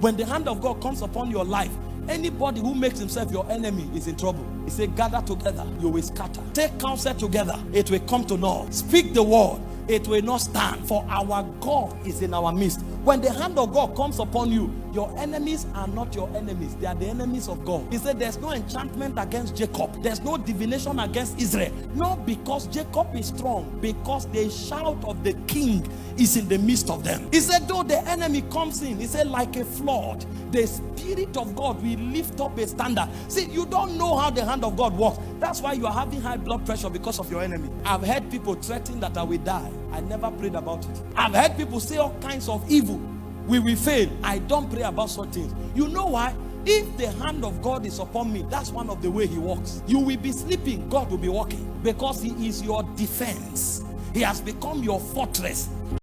When the hand of God comes upon your life, anybody who makes himself your enemy is in trouble. He said, gather together, you will scatter. Take counsel together, it will come to naught. Speak the word, it will not stand. For our God is in our midst. When the hand of God comes upon you, your enemies are not your enemies. They are the enemies of God. He said there's no enchantment against Jacob. There's no divination against Israel. Not because Jacob is strong, because the shout of the king is in the midst of them. He said though the enemy comes in, he said like a flood, the Spirit of God will lift up a standard. See, you don't know how the hand of God works. That's why you are having high blood pressure, because of your enemy. I've heard people threaten that I will die. I never prayed about it. I've heard people say all kinds of evil. We will fail. I don't pray about such things. You know why? If the hand of God is upon me, that's one of the way he works. You will be sleeping, God will be walking, because he is your defense. He has become your fortress.